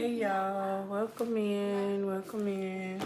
Hey y'all, welcome in, welcome in.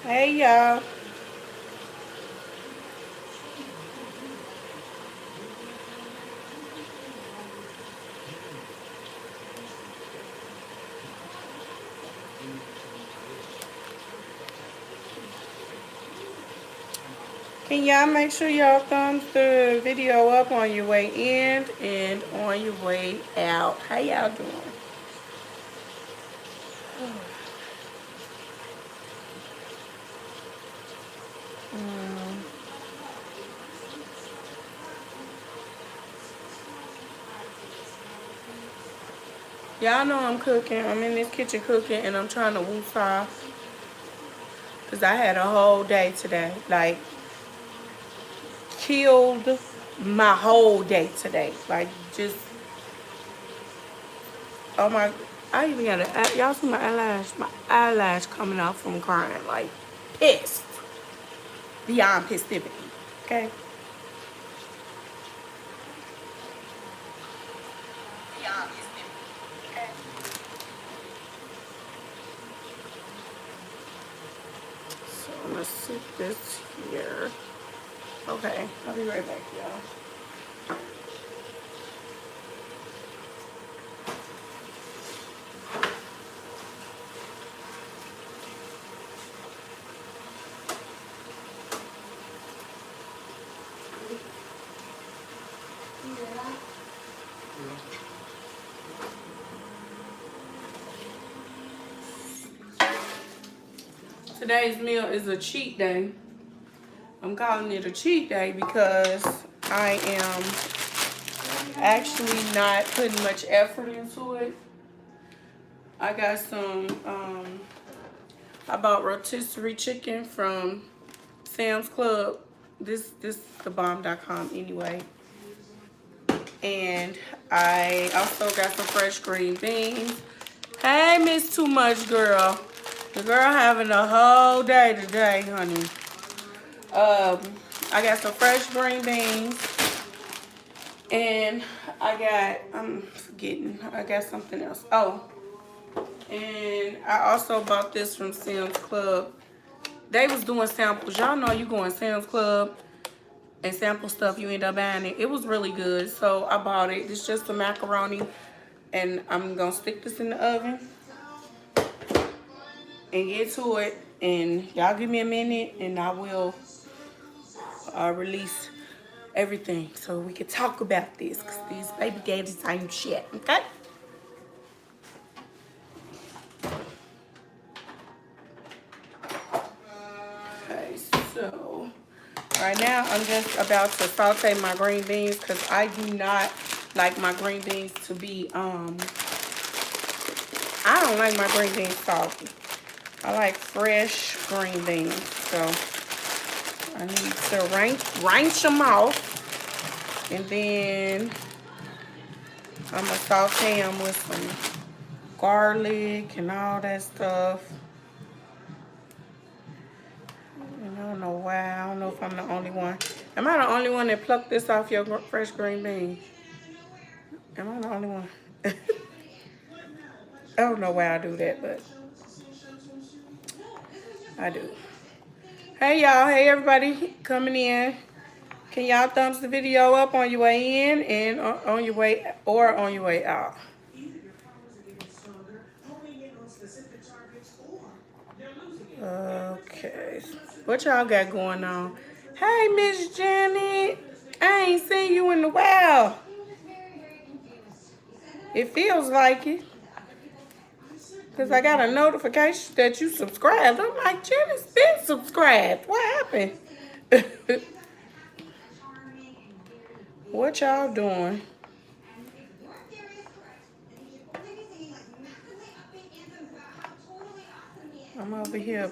Hey y'all. Can y'all make sure y'all thumbs the video up on your way in and on your way out? How y'all doing? Y'all know I'm cooking. I'm in this kitchen cooking and I'm trying to woosah. Because I had a whole day today. Like, killed my whole day today. Like, just, oh my, I even got a, y'all see my eyelash coming off from crying. Like, pissed. Beyond pissivity. Okay? Beyond pissivity. Okay? So I'm gonna sit this here. Okay, I'll be right back, y'all. Today's meal is a cheat day. I'm calling it a cheat day because I am actually not putting much effort into it. I got some, I bought rotisserie chicken from Sam's Club. This is the bomb.com anyway. And I also got some fresh green beans. Hey, Miss Too Much Girl. The girl having a whole day today, honey. I got some fresh green beans. And I got, I'm forgetting, I got something else. Oh, and I also bought this from Sam's Club. They was doing samples. Y'all know you go in Sam's Club and sample stuff, you end up buying it. It was really good, so I bought it. It's just a macaroni, and I'm gonna stick this in the oven and get to it. And y'all give me a minute, and I will release everything so we can talk about this, because these baby daddies ain't shit, okay? Okay, so right now I'm just about to saute my green beans because I do not like my green beans to be, I don't like my green beans salty. I like fresh green beans, so I need to ranch them off. And then I'm gonna saute them with some garlic and all that stuff. And I don't know why. I don't know if I'm the only one. Am I the only one that plucked this off your fresh green beans? Am I the only one? I don't know why I do that, but I do. Hey y'all, hey everybody coming in. Can y'all thumbs the video up on your way in and on your way out? Okay. What y'all got going on? Hey Miss Janet. I ain't seen you in a while. It feels like it. Because I got a notification that you subscribed. I'm like, Janet's been subscribed. What happened? What y'all doing? I'm over here.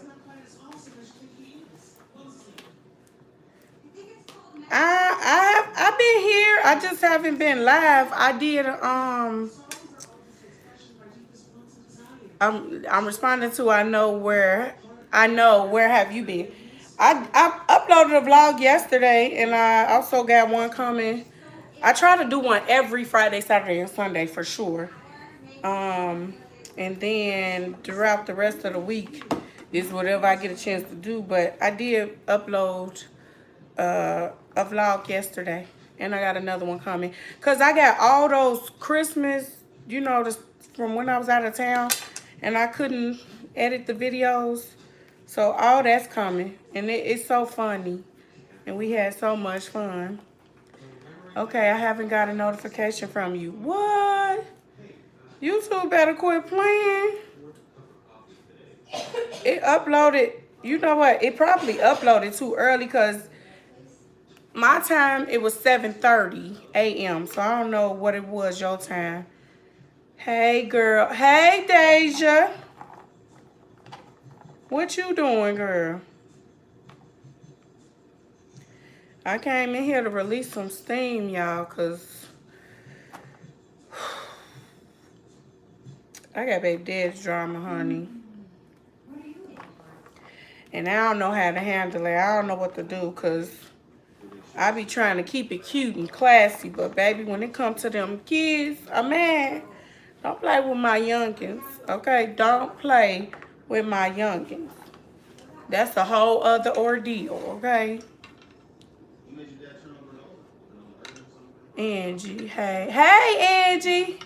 I've been here. I just haven't been live. I did I'm responding to I know where have you been? I uploaded a vlog yesterday and I also got one coming. I try to do one every Friday, Saturday, and Sunday for sure. And then throughout the rest of the week is whatever I get a chance to do. But I did upload a vlog yesterday, and I got another one coming. Cause I got all those Christmas, you know, from when I was out of town, and I couldn't edit the videos. So all that's coming, and it's so funny, and we had so much fun. Okay, I haven't got a notification from you. What? YouTube better quit playing. It uploaded. You know what? It probably uploaded too early because my time, it was 7:30 a.m. So I don't know what it was your time. Hey, girl. Hey, Deja. What you doing, girl? I came in here to release some steam, y'all, because I got baby dad's drama, honey. And I don't know how to handle it. I don't know what to do, because I be trying to keep it cute and classy. But, baby, when it comes to them kids, man, don't play with my youngins, okay? Don't play with my youngins. That's a whole other ordeal, okay? Angie, hey. Hey, Angie.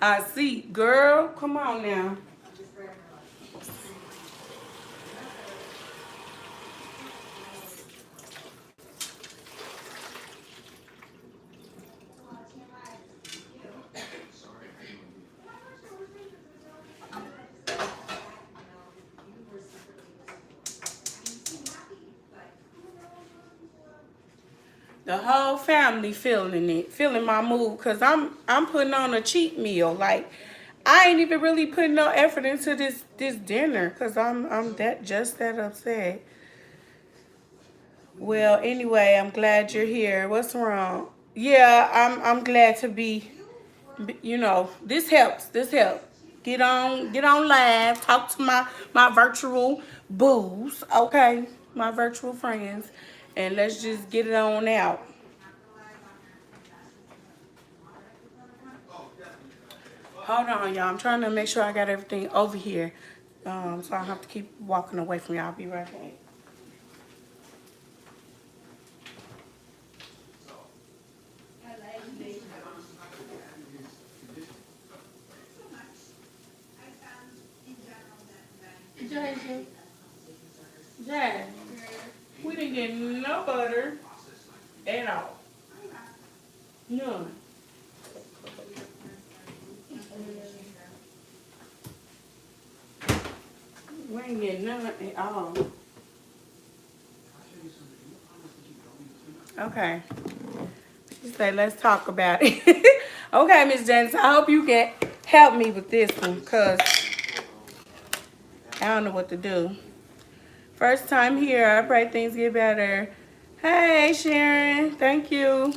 I see. Girl, come on now. The whole family feeling it, feeling my mood, cause I'm putting on a cheat meal. Like I ain't even really putting no effort into this dinner, cause I'm that upset. Well, anyway, I'm glad you're here. What's wrong? Yeah, I'm glad to be. You know, this helps. This helps. Get on live. Talk to my virtual boos. Okay, my virtual friends, and let's just get it on out. Hold on, y'all. I'm trying to make sure I got everything over here, so I don't have to keep walking away from y'all. I'll be right back. Jay, we didn't get no butter at all. None. We ain't getting none at all. Okay. She said, let's talk about it. Okay, Miss Janice, I hope you can help me with this one, because I don't know what to do. First time here. I pray things get better. Hey, Sharon. Thank you.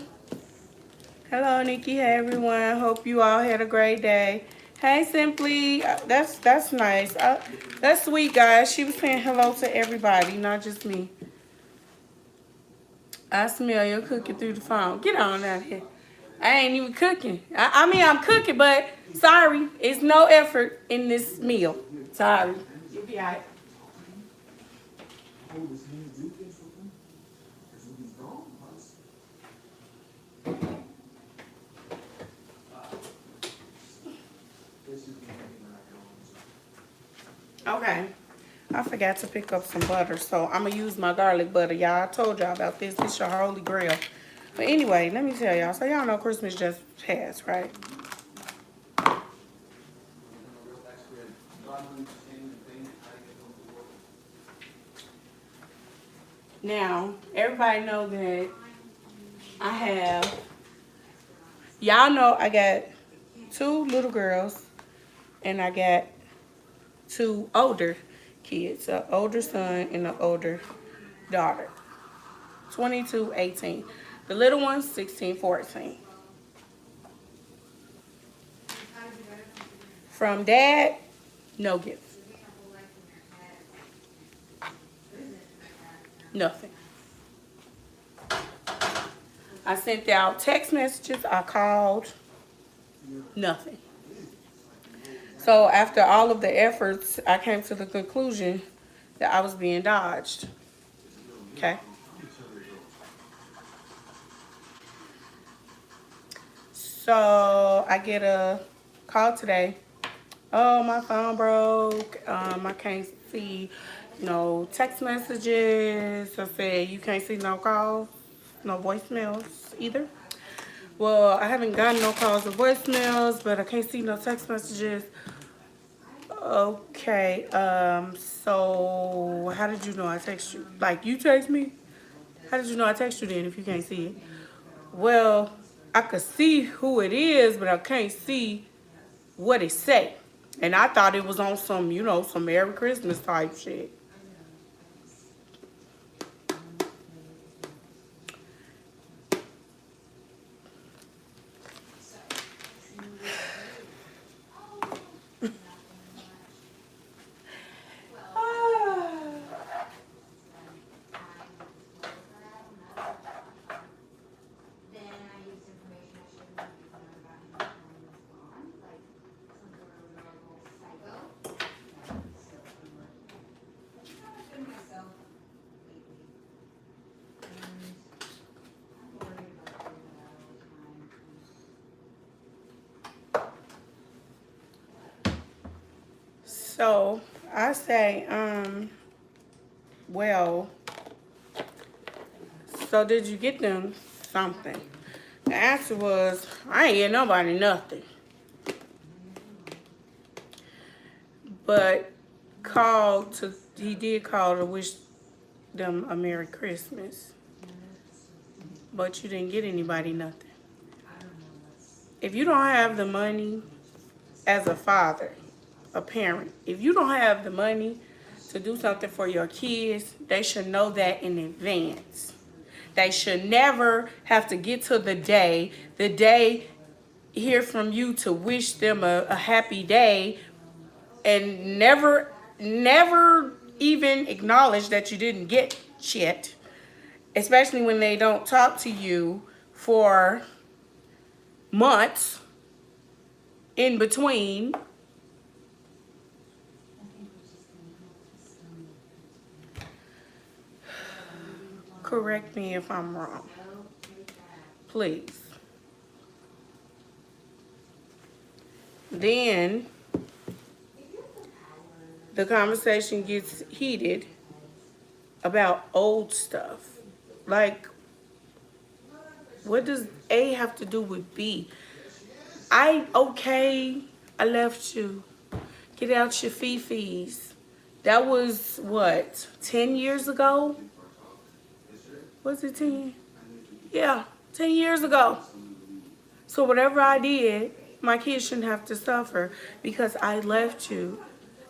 Hello, Nikki. Hey, everyone. Hope you all had a great day. Hey, Simply. That's nice. That's sweet, guys. She was saying hello to everybody, not just me. I smell your cooking through the phone. Get on out here. I ain't even cooking. I mean, I'm cooking, but sorry. It's no effort in this meal. Sorry. You'll be all right. Okay. I forgot to pick up some butter, so I'm gonna use my garlic butter, y'all. I told y'all about this. This your holy grail. But anyway, let me tell y'all. So y'all know Christmas just passed, right? Now, everybody know that I have, y'all know I got 2 little girls and I got 2 older kids, an older son and an older daughter, 22, 18. The little one's 16, 14. From dad, no gift. Nothing. I sent out text messages, I called, nothing. So after all of the efforts, I came to the conclusion that I was being dodged. Okay. So I get a call today. Oh, my phone broke. I can't see no text messages. I said, you can't see no calls, no voicemails either. Well, I haven't gotten no calls or voicemails, but I can't see no text messages. Okay, so how did you know I text you? Like, you text me? How did you know I text you then if you can't see it? Well, I could see who it is, but I can't see what it say. And I thought it was on some, you know, some Merry Christmas type shit. So I say, well, so did you get them something? The answer was, I ain't get nobody nothing. But he did call to wish them a Merry Christmas. But you didn't get anybody nothing. If you don't have the money as a father, a parent, if you don't have the money to do something for your kids, they should know that in advance. They should never have to get to the day hear from you to wish them a happy day and never even acknowledge that you didn't get shit, especially when they don't talk to you for months in between. Correct me if I'm wrong, please. Then the conversation gets heated about old stuff. Like, what does A have to do with B? Okay, I left you. Get out your fifis. That was what, 10 years ago? Was it 10? Yeah, 10 years ago. So whatever I did, my kids shouldn't have to suffer because I left you.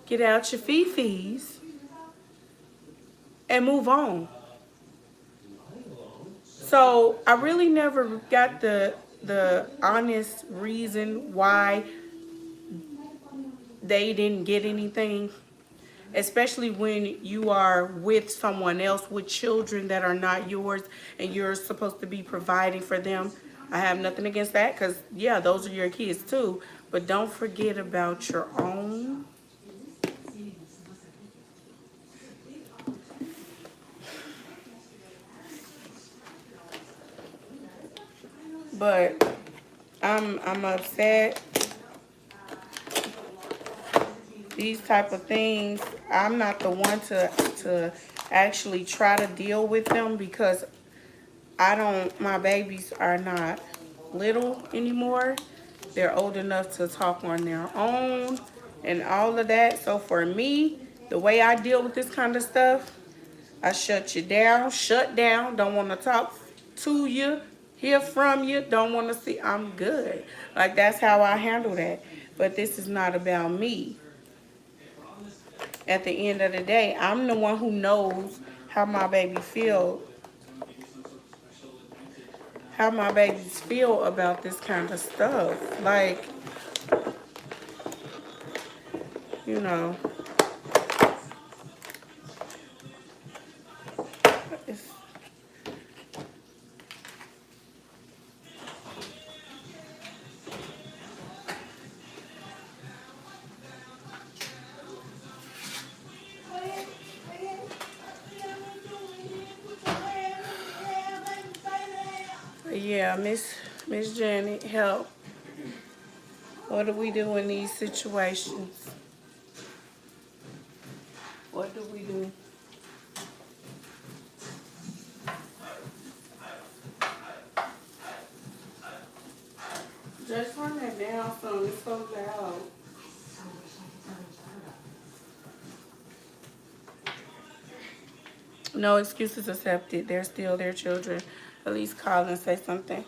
Get out your fifis and move on. So I really never got the honest reason why they didn't get anything, especially when you are with someone else with children that are not yours and you're supposed to be providing for them. I have nothing against that because, yeah, those are your kids too. But don't forget about your own. But I'm upset. These type of things, I'm not the one to actually try to deal with them because my babies are not little anymore. They're old enough to talk on their own and all of that. So for me, the way I deal with this kind of stuff, I shut you down, don't want to talk to you, hear from you, don't want to see. I'm good. Like, that's how I handle that. But this is not about me. At the end of the day, I'm the one who knows how my baby feel, how my babies feel about this kind of stuff. Like, you know, it's, yeah, Miss Janet, help. What do we do in these situations? What do we do? Just turn that down some. It's so loud. No excuses accepted. They're still their children. At least call and say something.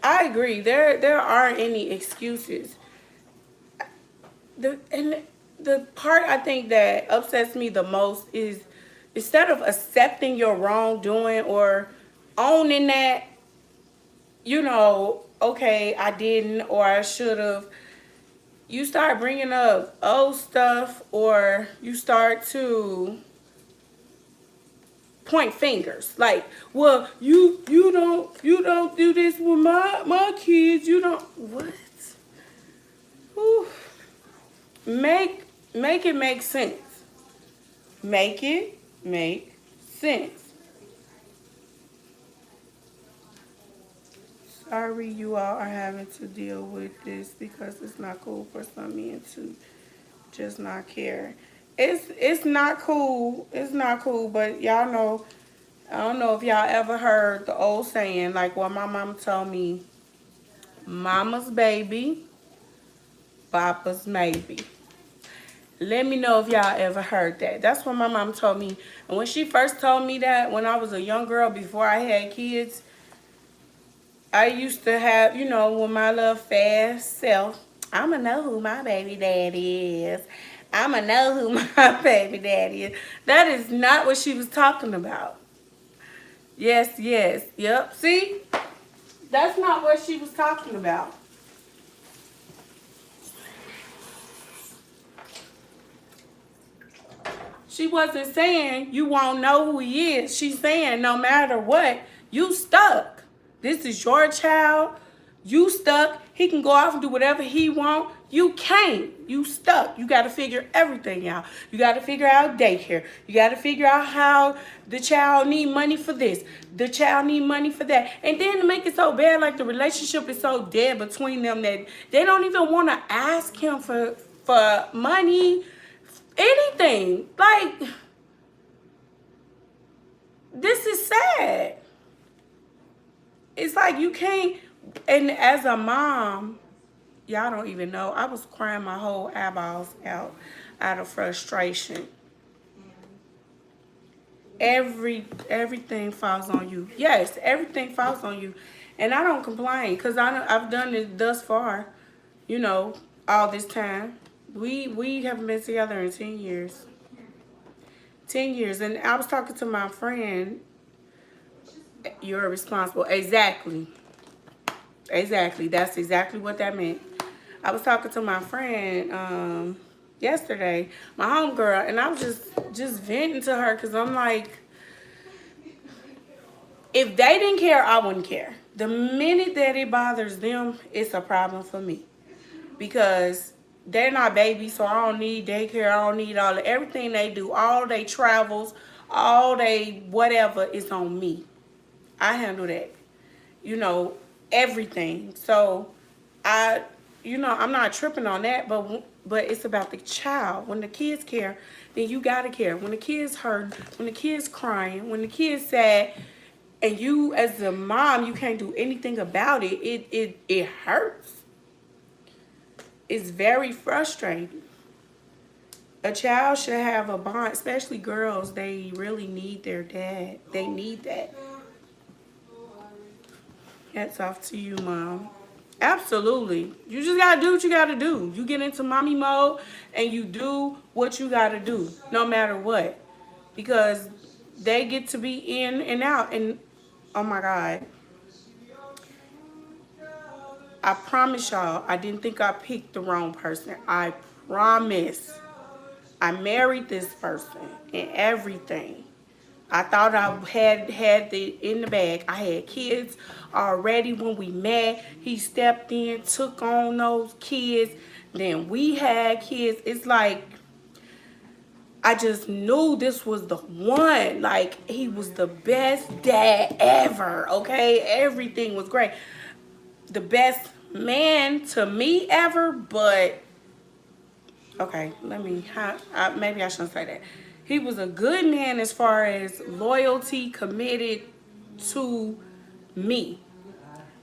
I agree. There aren't any excuses. The part I think that upsets me the most is, instead of accepting your wrongdoing or owning that, you know, okay, I didn't or I should have, you start bringing up old stuff, or you start to point fingers. Like, well, you don't do this with my kids. You don't what? Whew. Make it make sense. Make it make sense. Sorry you all are having to deal with this, because it's not cool for some men to just not care. It's not cool. It's not cool, but y'all know, I don't know if y'all ever heard the old saying, like what my mama told me, mama's baby, papa's maybe. Let me know if y'all ever heard that. That's what my mom told me. And when she first told me that, when I was a young girl, before I had kids, I used to have, you know, with my little fast self, I'ma know who my baby daddy is. I'ma know who my baby daddy is. That is not what she was talking about. Yes, yes, yep. See? That's not what she was talking about. She wasn't saying you won't know who he is. She's saying no matter what, you stuck. This is your child. You stuck. He can go off and do whatever he want. You can't. You stuck. You got to figure everything out. You got to figure out daycare. You got to figure out how the child need money for this. The child need money for that. And then to make it so bad, like the relationship is so dead between them that they don't even want to ask him for money, anything. Like, this is sad. It's like you can't, and as a mom, y'all don't even know, I was crying my whole eyeballs out of frustration. Everything falls on you. Yes, everything falls on you. And I don't complain, because I've done it thus far, you know, all this time. We haven't been together in 10 years. 10 years. And I was talking to my friend. You're responsible. Exactly. Exactly. That's exactly what that meant. I was talking to my friend yesterday, my homegirl, and I was just venting to her, because I'm like, if they didn't care, I wouldn't care. The minute that it bothers them, it's a problem for me. Because they're not babies, so I don't need daycare. I don't need everything they do, all they travels, all they whatever is on me. I handle that. you know, everything. So I, you know, I'm not tripping on that, but it's about the child. When the kids care, then you gotta care. When the kids hurt, when the kids crying, when the kids sad, and you as a mom, you can't do anything about it. It hurts. It's very frustrating. A child should have a bond, especially girls. They really need their dad. They need that. Hats off to you, Mom. Absolutely. You just gotta do what you gotta do. You get into mommy mode and you do what you gotta do, no matter what. Because they get to be in and out. And oh my God. I promise y'all, I didn't think I picked the wrong person. I promise. I married this person and everything. I thought I had the in the bag. I had kids already when we met. He stepped in, took on those kids. Then we had kids. It's like I just knew this was the one. Like, he was the best dad ever, okay? Everything was great. The best man to me ever, but okay, maybe I shouldn't say that. He was a good man as far as loyalty, committed to me.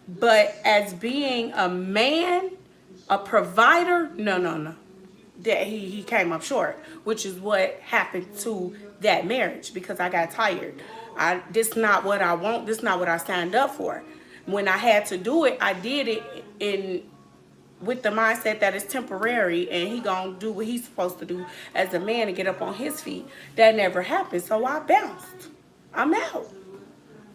But as being a man, a provider, no. That he came up short, which is what happened to that marriage, because I got tired. This not what I want. This not what I signed up for. When I had to do it, I did it with the mindset that it's temporary and he gonna do what he's supposed to do as a man and get up on his feet. That never happened, so I bounced. I'm out.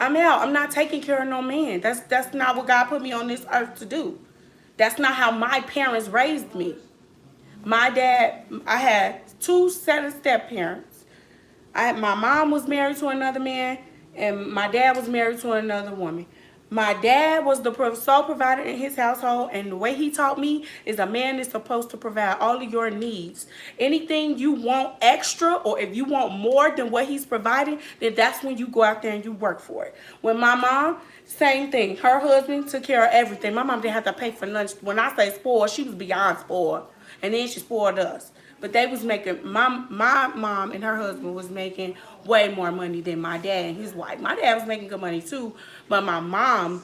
I'm not taking care of no man. That's not what God put me on this earth to do. That's not how my parents raised me. My dad, I had two set of step parents. My mom was married to another man, and my dad was married to another woman. My dad was the sole provider in his household, and the way he taught me is a man is supposed to provide all of your needs. Anything you want extra, or if you want more than what he's providing, then that's when you go out there and you work for it. When my mom, same thing. Her husband took care of everything. My mom didn't have to pay for lunch. When I say spoiled, she was beyond spoiled. And then she spoiled us. But they was making, my mom and her husband was making way more money than my dad and his wife. My dad was making good money too, but my mom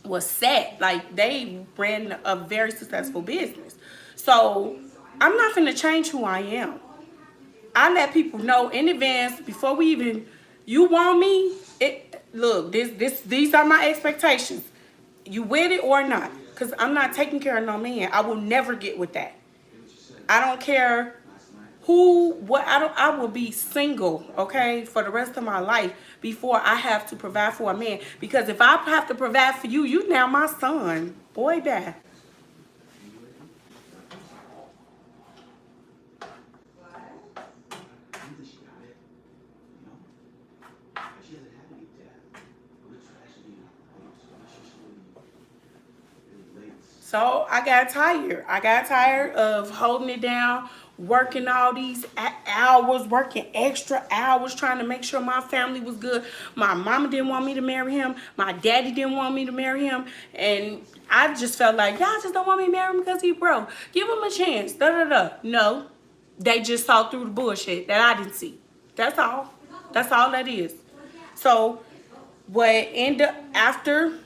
was set. Like, they ran a very successful business. So I'm not finna change who I am. I let people know in advance before we even, you want me, look, these are my expectations. You with it or not? Because I'm not taking care of no man. I will never get with that. I don't care I will be single, okay, for the rest of my life before I have to provide for a man. Because if I have to provide for you, you now my son. Boy, bad. So I got tired. I got tired of holding it down, working all these hours, working extra hours, trying to make sure my family was good. My mama didn't want me to marry him. My daddy didn't want me to marry him. And I just felt like, y'all just don't want me to marry him because he broke. Give him a chance. No, they just saw through the bullshit that I didn't see. That's all. That's all that is. So what ended up after,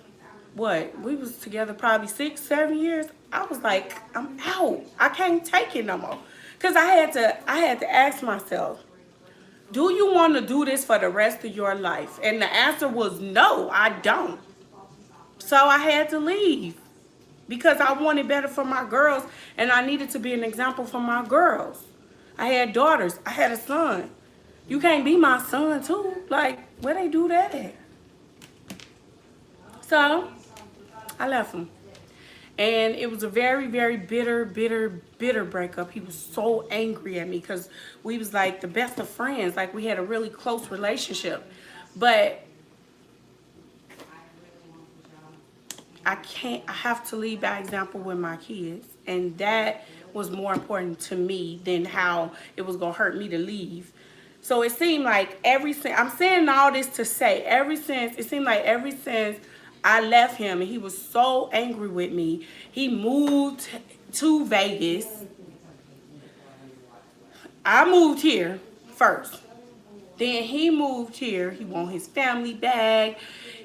what, we was together probably 6-7 years, I was like, I'm out. I can't take it no more. Because I had to ask myself, do you want to do this for the rest of your life? And the answer was no, I don't. So I had to leave because I wanted better for my girls, and I needed to be an example for my girls. I had daughters. I had a son. You can't be my son too. Like, where they do that at? So I left him. And it was a very, very bitter breakup. He was so angry at me because we was like the best of friends. Like, we had a really close relationship. But I have to lead by example with my kids. And that was more important to me than how it was going to hurt me to leave. So it seemed like I'm saying all this to say, it seemed like ever since I left him and he was so angry with me. He moved to Vegas. I moved here first. Then he moved here. He want his family back.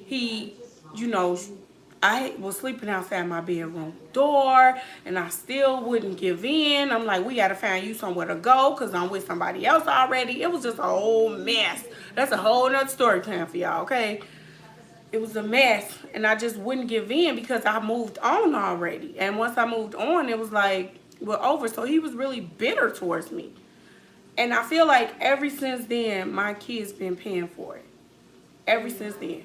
He, you know, I was sleeping outside my bedroom door and I still wouldn't give in. I'm like, we got to find you somewhere to go because I'm with somebody else already. It was just a whole mess. That's a whole nother story time for y'all, okay? It was a mess and I just wouldn't give in because I moved on already. And once I moved on, it was like, we're over. So he was really bitter towards me. And I feel like ever since then, my kids been paying for it. Ever since then.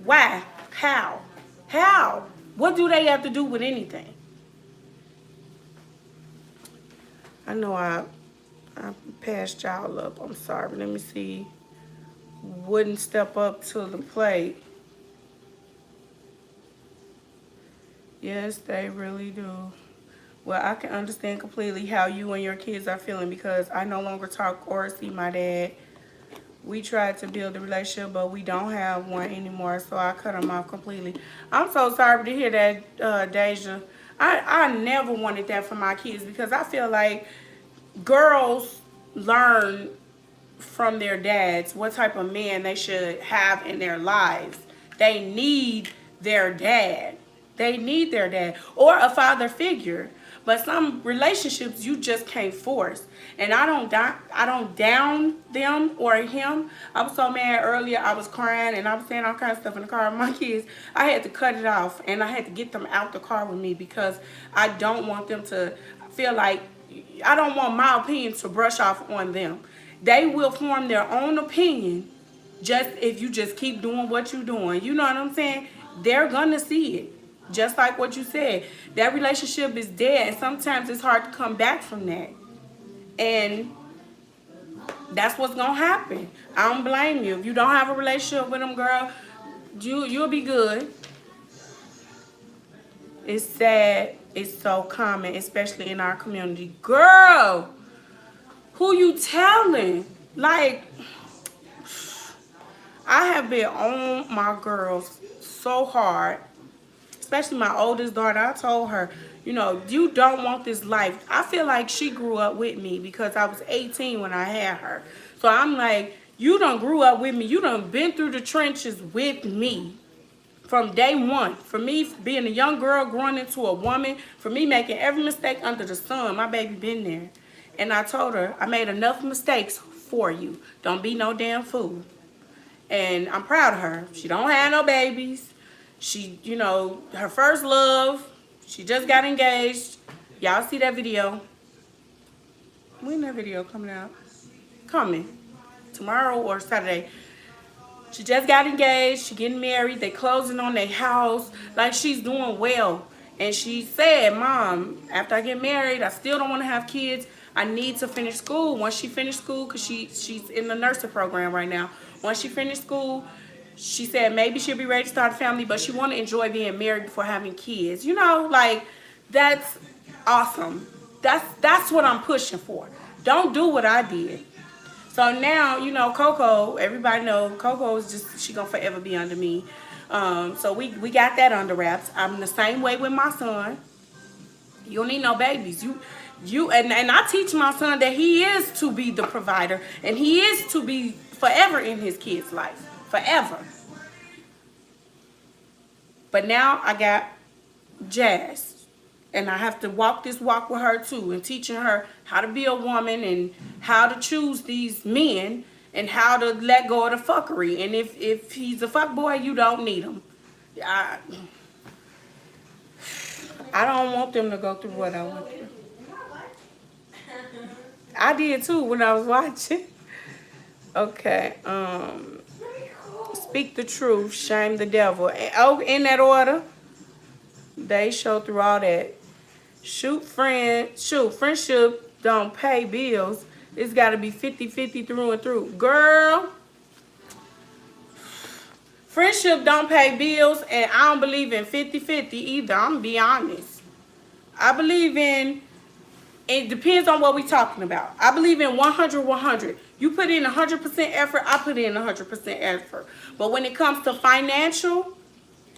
Why? How? How? What do they have to do with anything? I know I passed y'all up. I'm sorry. Let me see. Wouldn't step up to the plate. Yes, they really do. Well, I can understand completely how you and your kids are feeling because I no longer talk or see my dad. We tried to build a relationship, but we don't have one anymore, so I cut him off completely. I'm so sorry to hear that, Deja. I never wanted that for my kids because I feel like girls learn from their dads what type of man they should have in their lives. They need their dad. They need their dad or a father figure. But some relationships you just can't force. And I don't down them or him. I was so mad earlier. I was crying and I was saying all kinds of stuff in the car with my kids. I had to cut it off and I had to get them out the car with me because I don't want them to feel like, I don't want my opinion to brush off on them. They will form their own opinion just if you just keep doing what you're doing. You know what I'm saying? They're gonna see it. Just like what you said. That relationship is dead and sometimes it's hard to come back from that. And that's what's gonna happen. I don't blame you. If you don't have a relationship with them, girl, you'll be good. It's sad. It's so common, especially in our community. Girl, who you telling? Like, I have been on my girls so hard, especially my oldest daughter. I told her, you know, you don't want this life. I feel like she grew up with me because I was 18 when I had her. So I'm like, you done grew up with me. You done been through the trenches with me from day one. For me, being a young girl growing into a woman, for me making every mistake under the sun, my baby been there. And I told her, I made enough mistakes for you. Don't be no damn fool. And I'm proud of her. She don't have no babies. She, you know, her first love. She just got engaged. Y'all see that video? When that video coming out? Coming. Tomorrow or Saturday. She just got engaged. She getting married. They closing on their house. Like, she's doing well. And she said, Mom, after I get married, I still don't want to have kids. I need to finish school. Once she finished school, because she's in the nursing program right now. Once she finished school, she said maybe she'll be ready to start a family, but she want to enjoy being married before having kids. You know, like, that's awesome. That's what I'm pushing for. Don't do what I did. So now, you know, Coco, everybody know Coco is just, she gonna forever be under me. So we got that under wraps. I'm the same way with my son. You don't need no babies. And I teach my son that he is to be the provider and he is to be forever in his kid's life. Forever. But now I got Jazz. And I have to walk this walk with her too and teaching her how to be a woman and how to choose these men and how to let go of the fuckery. And if he's a fuck boy, you don't need him. I don't want them to go through what I went through. I did too when I was watching. Okay. Speak the truth, shame the devil. Oh, in that order. They show through all that. Friendship don't pay bills. It's got to be 50-50 through and through. Girl, friendship don't pay bills, and I don't believe in 50-50 either. I'm going to be honest. I believe in It depends on what we're talking about. I believe in 100, 100. You put in 100% effort, I put in 100% effort. But when it comes to financial,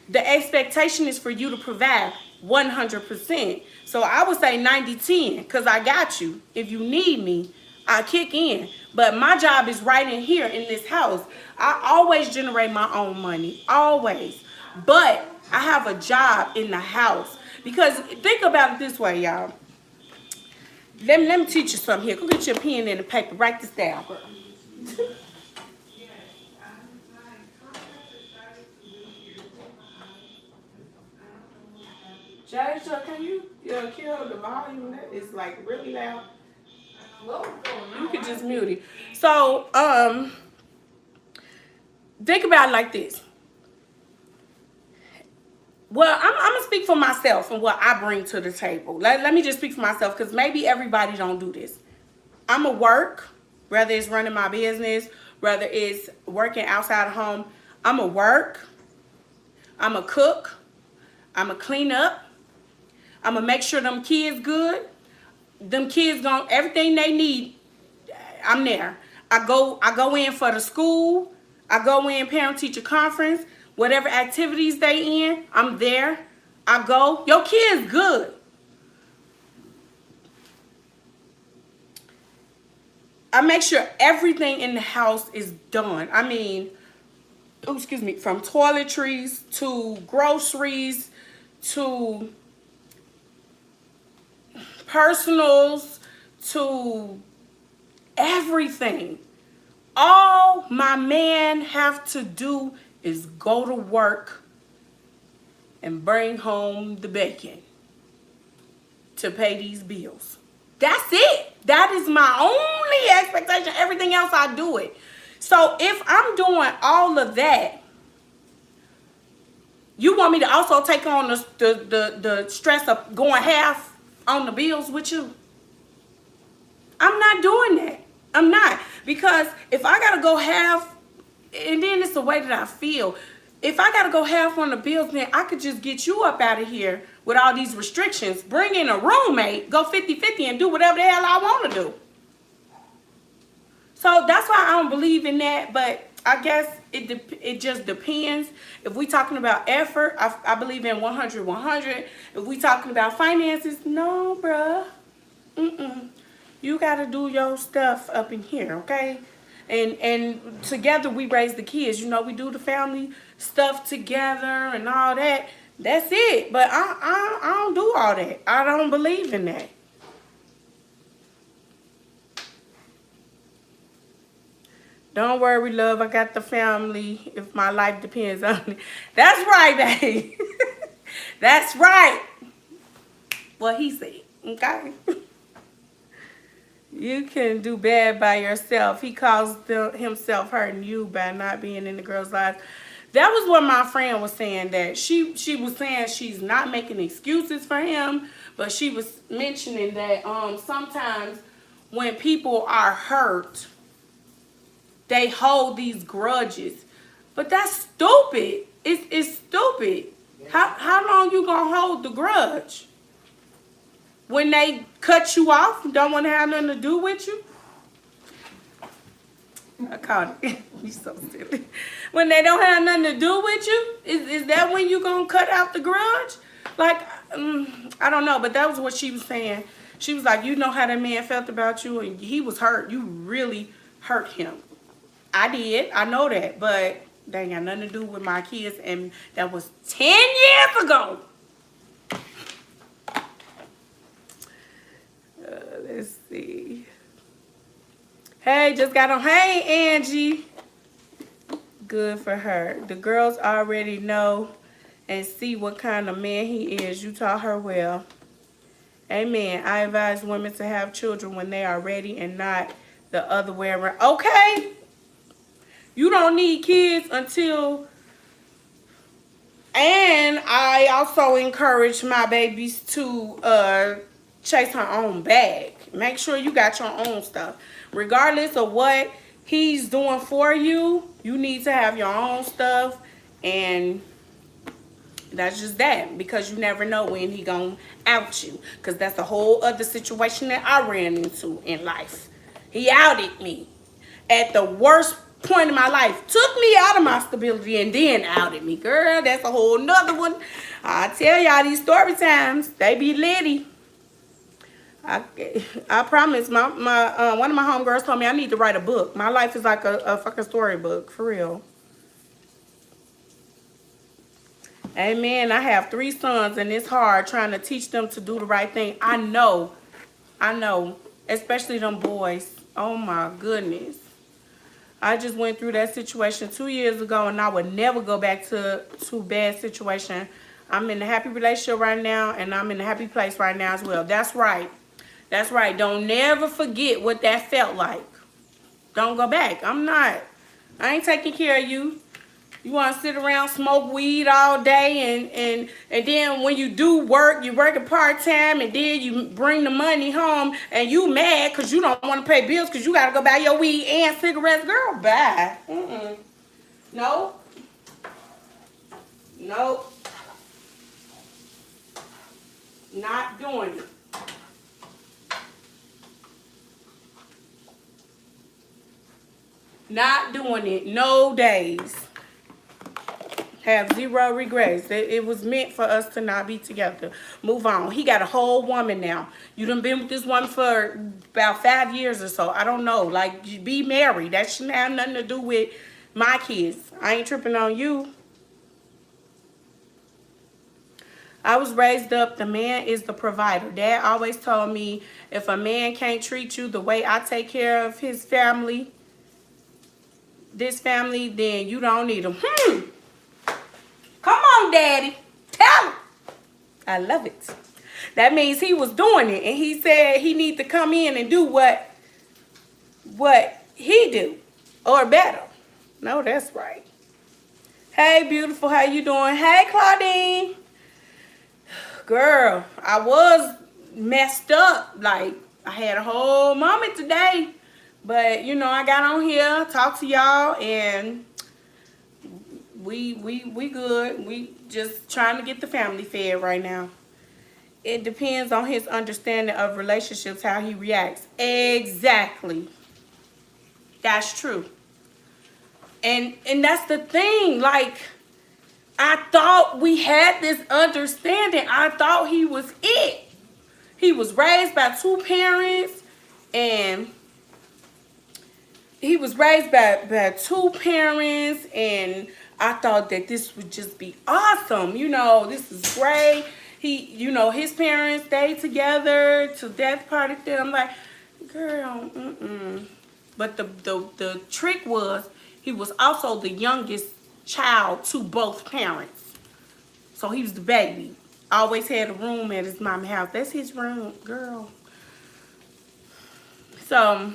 the expectation is for you to provide 100%. So I would say 90-10, because I got you. If you need me, I kick in. But my job is right in here in this house. I always generate my own money, always. But I have a job in the house. Because think about it this way, y'all. Let me teach you something here. Go get your pen and a paper. Write this down, girl. Jaja, can you kill the volume? That is like really loud. You can just mute it. So, think about it like this. Well, I'm gonna speak for myself and what I bring to the table. Let me just speak for myself, because maybe everybody don't do this. I'm a work, whether it's running my business, whether it's working outside of home. I'm a work. I'm a cook. I'm a clean up. I'm gonna make sure them kids good. Them kids everything they need, I'm there. I go in for the school. I go in parent-teacher conference. Whatever activities they in, I'm there. I go. Your kid's good. I make sure everything in the house is done. I mean, oh, excuse me, from toiletries to groceries to personals to everything. All my man have to do is go to work and bring home the bacon to pay these bills. That's it. That is my only expectation. Everything else, I do it. So if I'm doing all of that, you want me to also take on the stress of going half on the bills with you? I'm not doing that. I'm not. Because if I got to go half, and then it's the way that I feel. If I got to go half on the bills, then I could just get you up out of here with all these restrictions. Bring in a roommate, go 50-50 and do whatever the hell I want to do. So that's why I don't believe in that. But I guess it just depends. If we talking about effort, I believe in 100, 100. If we talking about finances, no, bruh. You got to do your stuff up in here, okay? And together we raise the kids. You know, we do the family stuff together and all that. That's it. But I don't do all that. I don't believe in that. Don't worry, love. I got the family if my life depends on it. That's right, babe. That's right. What he said, okay? You can do bad by yourself. He caused himself hurting you by not being in the girl's life. That was what my friend was saying, that she was saying she's not making excuses for him, but she was mentioning that sometimes when people are hurt, they hold these grudges. But that's stupid. It's stupid. How long you gonna hold the grudge? When they cut you off and don't want to have nothing to do with you? I caught it. You so silly. When they don't have nothing to do with you, is that when you gonna cut out the grudge? Like, I don't know, but that was what she was saying. She was like, you know how that man felt about you, and he was hurt. You really hurt him. I did. I know that, but they ain't got nothing to do with my kids, and that was 10 years ago. Let's see. Hey, just got on. Hey, Angie. Good for her. The girls already know and see what kind of man he is. You taught her well. Amen. I advise women to have children when they are ready and not the other way around. Okay. You don't need kids until... And I also encourage my babies to chase her own bag. Make sure you got your own stuff. Regardless of what he's doing for you, you need to have your own stuff and That's just that, because you never know when he gonna out you, because that's a whole other situation that I ran into in life. He outed me at the worst point in my life, took me out of my stability, and then outed me. Girl, that's a whole nother one. I tell y'all, these story times, they be litty. I promise. My one of my homegirls told me I need to write a book. My life is like a fucking storybook, for real. Amen. I have 3 sons, and it's hard trying to teach them to do the right thing. I know, especially them boys. Oh my goodness. I just went through that situation 2 years ago, and I would never go back to bad situation. I'm in a happy relationship right now, and I'm in a happy place right now as well. That's right. That's right. Don't never forget what that felt like. Don't go back. I ain't taking care of you. You want to sit around, smoke weed all day, and then when you do work, you working part-time, and then you bring the money home, and you mad because you don't want to pay bills because you got to go buy your weed and cigarettes. Girl, bye. No. No. Not doing it. Not doing it. No days. Have 0 regrets. It was meant for us to not be together. Move on. He got a whole woman now. You done been with this woman for about 5 years or so. I don't know. Like, be married. That shouldn't have nothing to do with my kids. I ain't tripping on you. I was raised up, the man is the provider. Dad always told me, if a man can't treat you the way I take care of his family, this family, then you don't need him. Come on, Daddy. Tell him. I love it. That means he was doing it, and he said he need to come in and do what he do, or better. No, that's right. Hey, beautiful, how you doing? Hey, Claudine. Girl, I was messed up. Like, I had a whole moment today, but you know, I got on here, talked to y'all, and we good. We just trying to get the family fed right now. It depends on his understanding of relationships, how he reacts. Exactly. That's true. And that's the thing. Like, I thought we had this understanding. I thought he was it. He was raised by 2 parents, and I thought that this would just be awesome. You know, this is great. His parents stayed together till death parted them. I'm like, girl, But the trick was, he was also the youngest child to both parents. So he was the baby. Always had a room at his mama's house. That's his room, girl. So,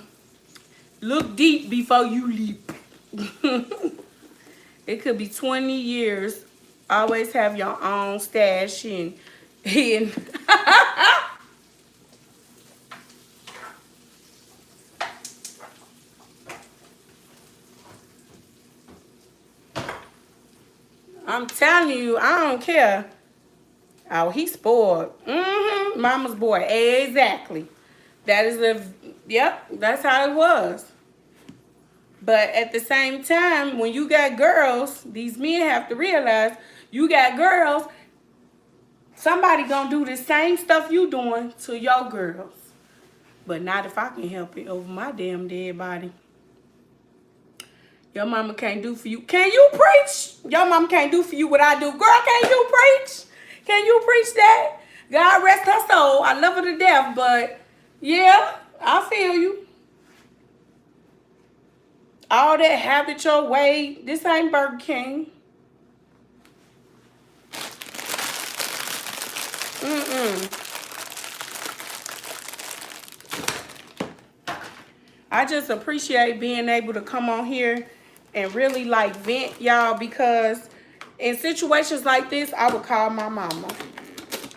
look deep before you leap. It could be 20 years. Always have your own stash and I'm telling you, I don't care. Oh, he's spoiled. Mama's boy. Exactly. Yep, that's how it was. But at the same time, when you got girls, these men have to realize, you got girls, somebody gonna do the same stuff you doing to your girls. But not if I can help it, over my damn dead body. Your mama can't do for you. Can you preach? Your mama can't do for you what I do. Girl, can you preach? Can you preach that? God rest her soul. I love her to death, but yeah, I feel you. All that have it your way. This ain't Burger King. I just appreciate being able to come on here and really like vent, y'all, because in situations like this, I would call my mama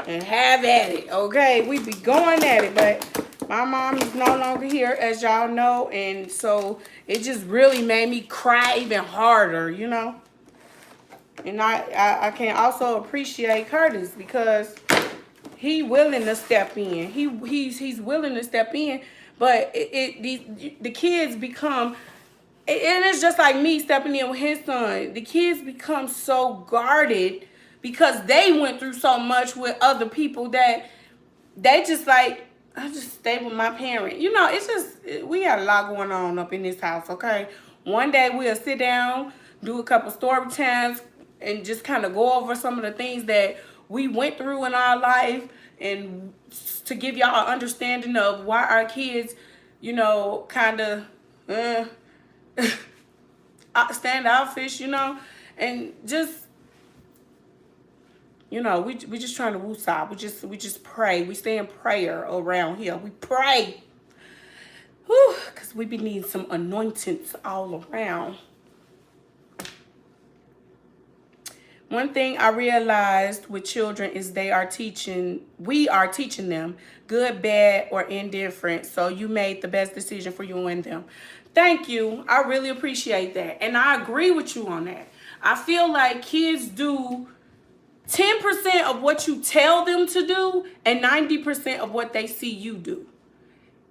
and have at it, okay? We be going at it, but my mom is no longer here, as y'all know, and so it just really made me cry even harder, you know? And I can also appreciate Curtis because he willing to step in. He's willing to step in, but the kids become, and it's just like me stepping in with his son. The kids become so guarded because they went through so much with other people that they just like, I just stay with my parent. You know, it's just, we got a lot going on up in this house, okay? One day we'll sit down, do a couple story times, and just kind of go over some of the things that we went through in our life, and to give y'all an understanding of why our kids, you know, kind of standoffish, you know, and just, you know, we just trying to woosah. We just pray. We stay in prayer around here. We pray. Whew, because we be needing some anointings all around. One thing I realized with children is we are teaching them good, bad, or indifferent. So you made the best decision for you and them. Thank you. I really appreciate that. And I agree with you on that. I feel like kids do 10% of what you tell them to do and 90% of what they see you do.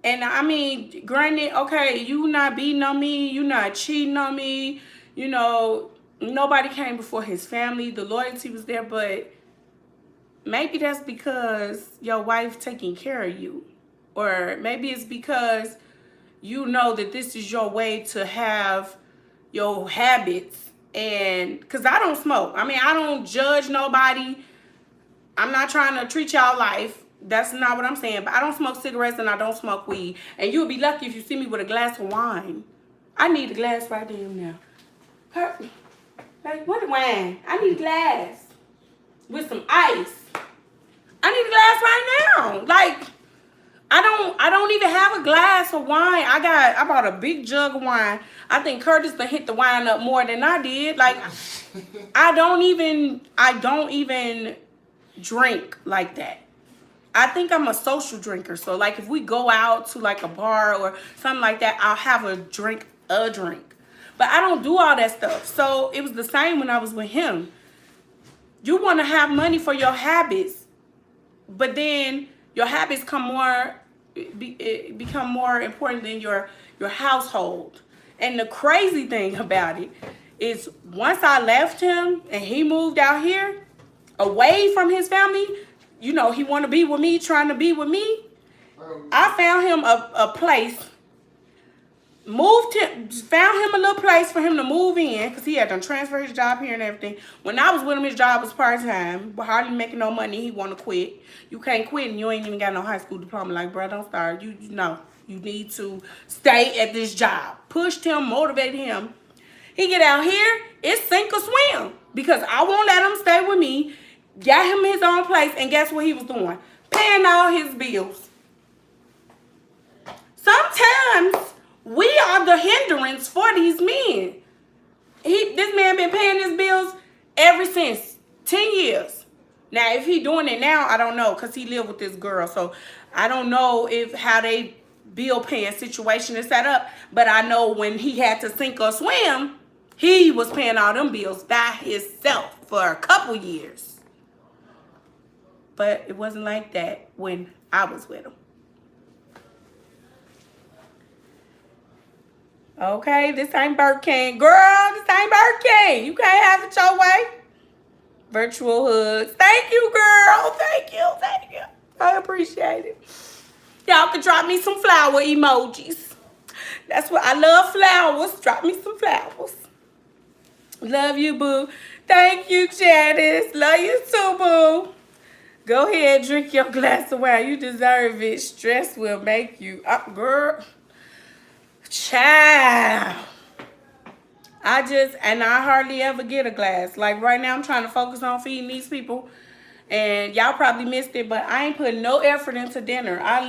And I mean, granted, okay, you not beating on me, you not cheating on me, you know, nobody came before his family, the loyalty was there, but maybe that's because your wife taking care of you. Or maybe it's because you know that this is your way to have your habits. And because I don't smoke. I mean, I don't judge nobody. I'm not trying to treat y'all life. That's not what I'm saying. But I don't smoke cigarettes and I don't smoke weed. And you'll be lucky if you see me with a glass of wine. I need a glass right there now. Like, what wine? I need a glass with some ice. I need a glass right now. Like, I don't even have a glass of wine. I bought a big jug of wine. I think Curtis done hit the wine up more than I did. Like, I don't even drink like that. I think I'm a social drinker. So like if we go out to like a bar or something like that, I'll have a drink. But I don't do all that stuff. So it was the same when I was with him. You want to have money for your habits, but then your habits become more important than your household. And the crazy thing about it is once I left him and he moved out here away from his family, you know, he want to be with me, trying to be with me. I found him a place, found him a little place for him to move in because he had to transfer his job here and everything. When I was with him, his job was part-time, but hardly making no money. He want to quit. You can't quit and you ain't even got no high school diploma. Like, bro, don't start. You know, you need to stay at this job. Pushed him, motivated him. He get out here, it's sink or swim because I won't let him stay with me. Got him his own place, and guess what he was doing? Paying all his bills. Sometimes we are the hindrance for these men. This man been paying his bills ever since 10 years. Now, if he doing it now, I don't know, because he lived with this girl. So I don't know how they bill paying situation is set up. But I know when he had to sink or swim, he was paying all them bills by himself for a couple years. But it wasn't like that when I was with him. Okay, this ain't Burger King. Girl, this ain't Burger King. You can't have it your way. Virtual hugs. Thank you, girl. Thank you. Thank you. I appreciate it. Y'all can drop me some flower emojis. That's what I love, flowers. Drop me some flowers. Love you, boo. Thank you, Janice. Love you too, boo. Go ahead, drink your glass of wine. You deserve it. Stress will make you up, girl. Child. I hardly ever get a glass. Like right now, I'm trying to focus on feeding these people. And y'all probably missed it, but I ain't putting no effort into dinner. I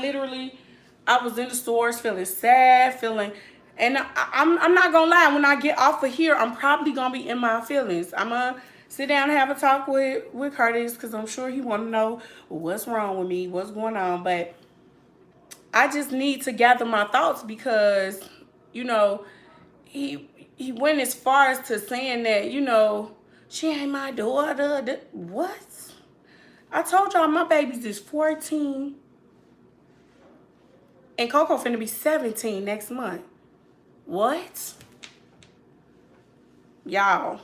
was in the stores feeling sad, and I'm not gonna lie, when I get off of here, I'm probably gonna be in my feelings. I'm gonna sit down and have a talk with Curtis because I'm sure he want to know what's wrong with me, what's going on. But I just need to gather my thoughts because, you know, he went as far as to saying that, you know, She ain't my daughter. What? I told y'all my babies is 14. And Coco finna be 17 next month. What? Y'all.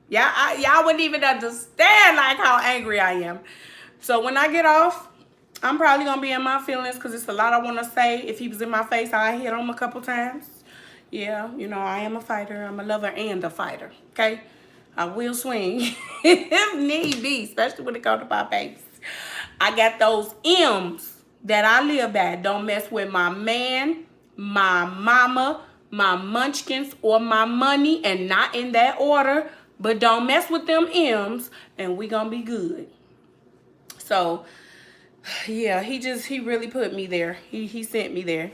Y'all wouldn't even understand like how angry I am. So when I get off, I'm probably gonna be in my feelings because it's a lot I want to say. If he was in my face, I hit him a couple times. Yeah, you know, I am a fighter. I'm a lover and a fighter. Okay? I will swing if need be, especially when it comes to my babies. I got those M's that I live by. Don't mess with my man, my mama, my munchkins, or my money, and not in that order. But don't mess with them M's, and we gonna be good. So, yeah, he really put me there. He sent me there.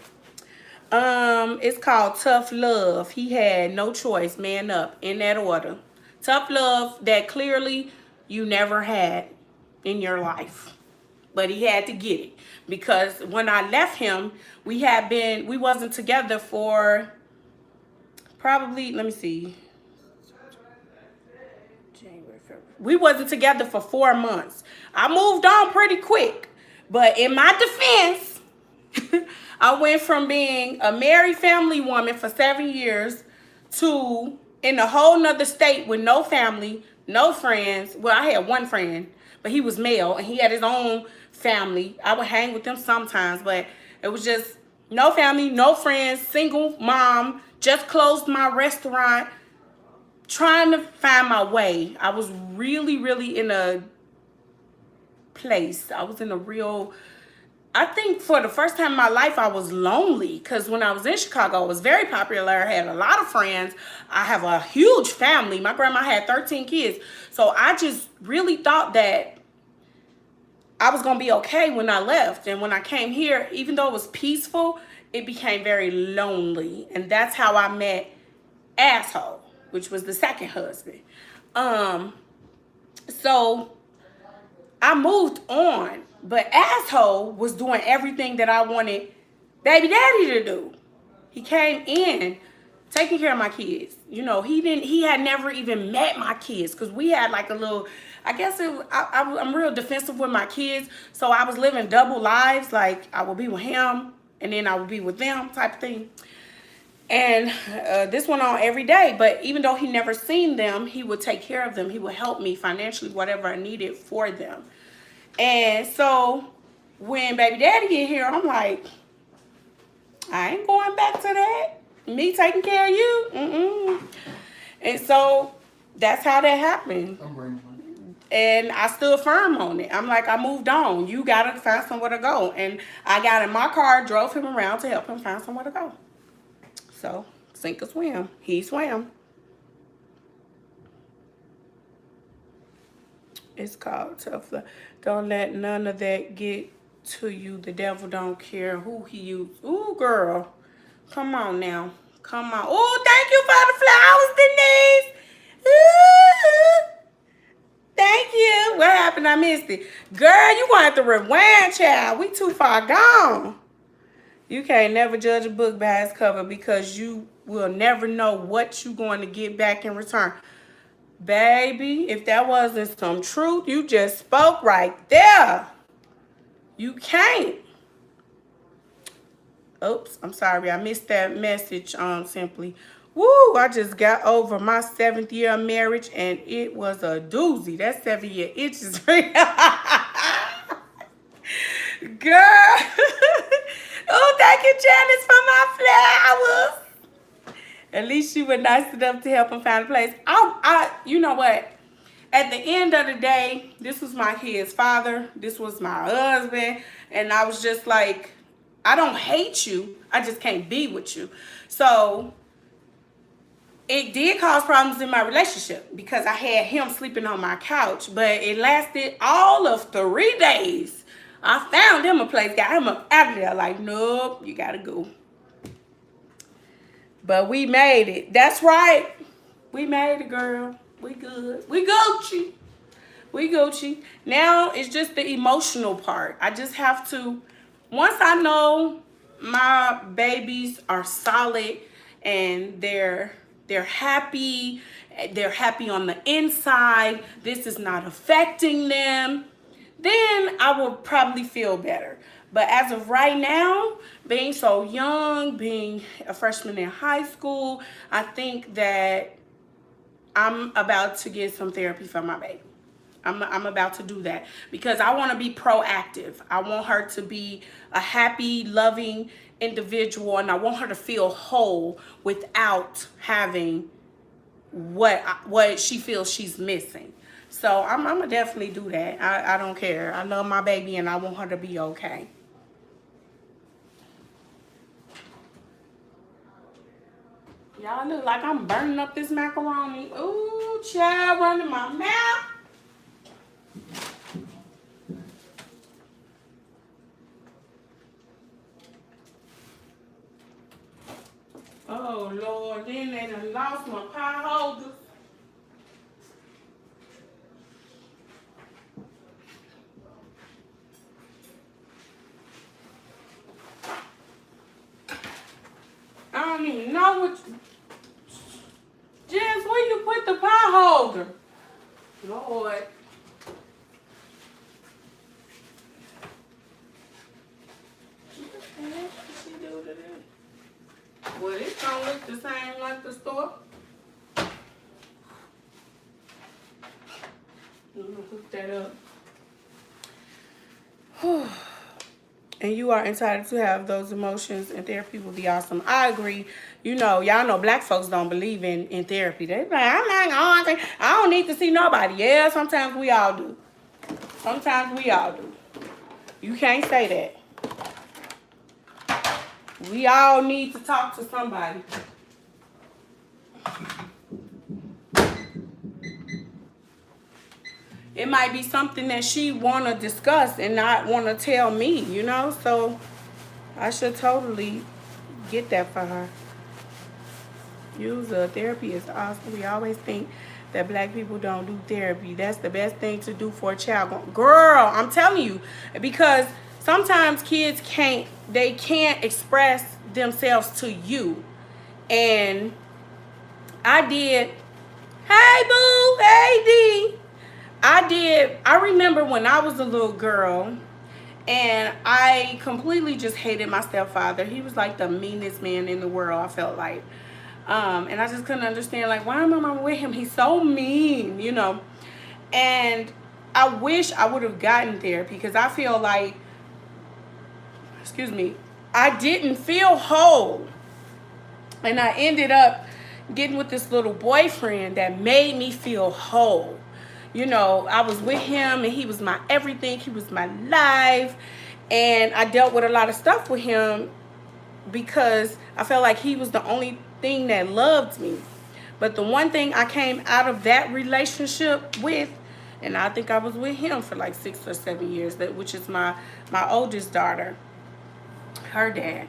It's called Tough Love. He had no choice, man up, in that order. Tough love that clearly you never had in your life. But he had to get it. Because when I left him, we wasn't together for probably, let me see. January, February. We wasn't together for 4 months. I moved on pretty quick. But in my defense, I went from being a married family woman for 7 years to in a whole nother state with no family, no friends. Well, I had one friend, but he was male and he had his own family. I would hang with them sometimes, but it was just no family, no friends, single mom, just closed my restaurant, trying to find my way. I was really, really in a place. I was in a real... I think for the first time in my life, I was lonely because when I was in Chicago, I was very popular. I had a lot of friends. I have a huge family. My grandma had 13 kids. So I just really thought that I was going to be okay when I left. And when I came here, even though it was peaceful, it became very lonely. And that's how I met Asshole, which was the second husband. So I moved on. But Asshole was doing everything that I wanted baby daddy to do. He came in taking care of my kids. You know, he had never even met my kids because we had like a little, I guess I'm real defensive with my kids. So I was living double lives. Like I would be with him and then I would be with them type of thing. And this went on every day. But even though he never seen them, he would take care of them. He would help me financially, whatever I needed for them. And so when baby daddy get here, I'm like, I ain't going back to that. Me taking care of you. And so that's how that happened. And I stood firm on it. I'm like, I moved on. You got to find somewhere to go. And I got in my car, drove him around to help him find somewhere to go. So, sink or swim. He swam. It's called Tough Love. Don't let none of that get to you. The devil don't care who he used. Ooh, girl. Come on now. Come on. Ooh, thank you for the flowers, Denise. Ooh. Thank you. What happened? I missed it. Girl, you going to have to rewind, child. We too far gone. You can't never judge a book by its cover because you will never know what you're going to get back in return. Baby, if that wasn't some truth, you just spoke right there. You can't. Oops, I'm sorry. I missed that message, Simply. Woo, I just got over my 7th year of marriage, and it was a doozy. That 7-year itch is real. Girl. Oh, thank you, Janice, for my flowers. At least you were nice enough to help him find a place. You know what? At the end of the day, this was my kid's father. This was my husband. And I was just like, I don't hate you. I just can't be with you. So it did cause problems in my relationship because I had him sleeping on my couch. But it lasted all of 3 days. I found him a place, got him up out of there. Like, nope, you got to go. But we made it. That's right. We made it, girl. We good. We Gucci. We Gucci. Now it's just the emotional part. I just have to, once I know my babies are solid and they're happy they're happy on the inside, this is not affecting them, then I will probably feel better. But as of right now, being so young, being a freshman in high school, I think that I'm about to get some therapy for my baby. I'm about to do that because I want to be proactive. I want her to be a happy, loving individual, and I want her to feel whole without having what she feels she's missing. So I'm gonna definitely do that. I don't care. I love my baby and I want her to be okay. Y'all look like I'm burning up this macaroni. Ooh, child, running my mouth. Oh Lord, then they done lost my pie holders. I don't even know what. Jess, where you put the pie holder? Lord. What the heck did she do to this? Well, it don't look the same like the store. I'm gonna hook that up. And you are entitled to have those emotions, and therapy will be awesome. I agree. You know, y'all know black folks don't believe in therapy. They be like, I'm not going. I don't need to see nobody. Yeah, sometimes we all do. Sometimes we all do. You can't say that. We all need to talk to somebody. It might be something that she want to discuss and not want to tell me, you know? So I should totally get that for her. User therapy is awesome. We always think that black people don't do therapy. That's the best thing to do for a child. Girl, I'm telling you, because sometimes kids can't express themselves to you. And I did, hey boo, hey D. I remember when I was a little girl and I completely just hated my stepfather. He was like the meanest man in the world, I felt like. And I just couldn't understand, like, why am I with him? He's so mean, you know. And I wish I would have gotten therapy because I feel like, excuse me, I didn't feel whole. And I ended up getting with this little boyfriend that made me feel whole. You know, I was with him and he was my everything. He was my life. And I dealt with a lot of stuff with him because I felt like he was the only thing that loved me. But the one thing I came out of that relationship with, and I think I was with him for like 6 or 7 years, which is my oldest daughter, her dad.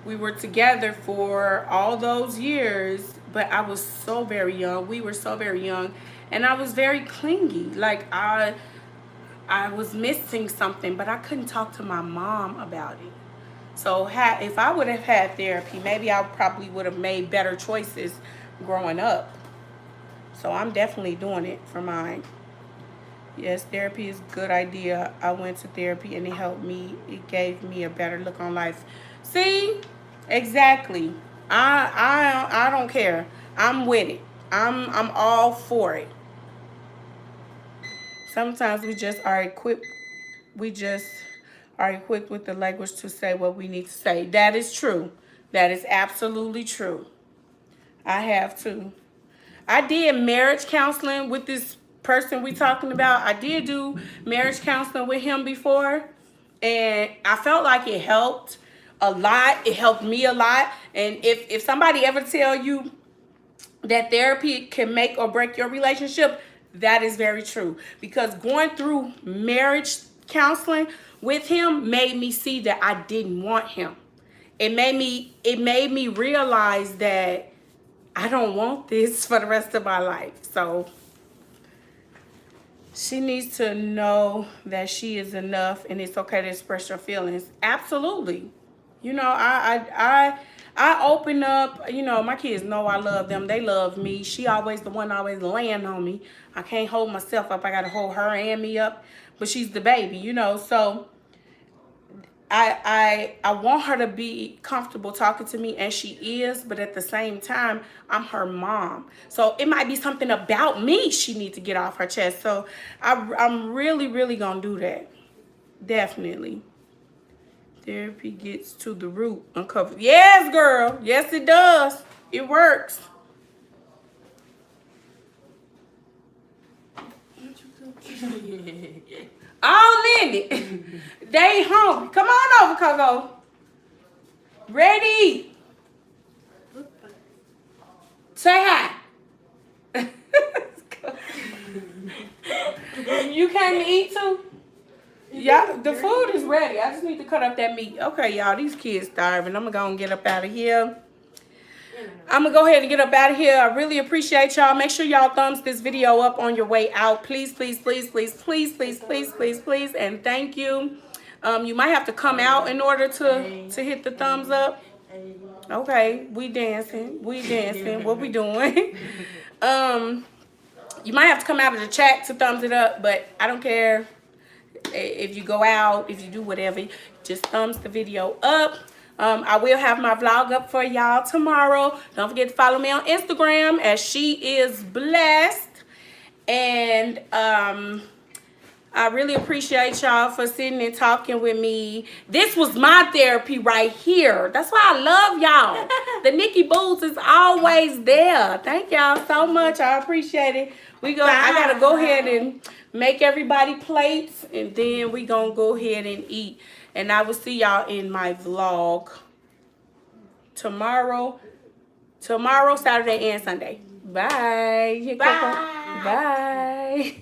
We were together for all those years, but I was so very young. We were so very young. And I was very clingy. Like I was missing something, but I couldn't talk to my mom about it. So if I would have had therapy, maybe I probably would have made better choices growing up. So I'm definitely doing it for mine. Yes, therapy is a good idea. I went to therapy and it helped me. It gave me a better look on life. See? Exactly. I don't care. I'm with it. I'm all for it. Sometimes we just are equipped with the language to say what we need to say. That is true. That is absolutely true. I have to. I did marriage counseling with this person we talking about. I did do marriage counseling with him before, and I felt like it helped a lot. It helped me a lot. And if somebody ever tell you that therapy can make or break your relationship, that is very true. Because going through marriage counseling with him made me see that I didn't want him. It made me realize that I don't want this for the rest of my life. So she needs to know that she is enough and it's okay to express your feelings. Absolutely. You know, I open up, you know, my kids know I love them. They love me. She always the one always laying on me. I can't hold myself up. I got to hold her and me up. But she's the baby, you know. So I want her to be comfortable talking to me, and she is, but at the same time, I'm her mom. So it might be something about me she needs to get off her chest. So I'm really, really going to do that. Definitely. Therapy gets to the root. Uncover. Yes, girl. Yes, it does. It works. All in it. They hungry. Come on over, Coco. Ready? Say hi. You came to eat too? Yeah, the food is ready. I just need to cut up that meat. Okay, y'all, these kids starving. I'm gonna get up out of here. I'm gonna go ahead and get up out of here. I really appreciate y'all. Make sure y'all thumbs this video up on your way out. Please, please, please, please, please, please, please, please, please, and thank you. You might have to come out in order to hit the thumbs up. Okay, we dancing. We dancing. What we doing? You might have to come out of the chat to thumbs it up, but I don't care. If you go out, if you do whatever, just thumbs the video up. I will have my vlog up for y'all tomorrow. Don't forget to follow me on Instagram as She Is Blessed. And I really appreciate y'all for sitting and talking with me. This was my therapy right here. That's why I love y'all. The Nikki Boots is always there. Thank y'all so much. I appreciate it. I gotta go ahead and make everybody plates, and then we gonna go ahead and eat. And I will see y'all in my vlog tomorrow, Saturday and Sunday. Bye. Bye. Bye.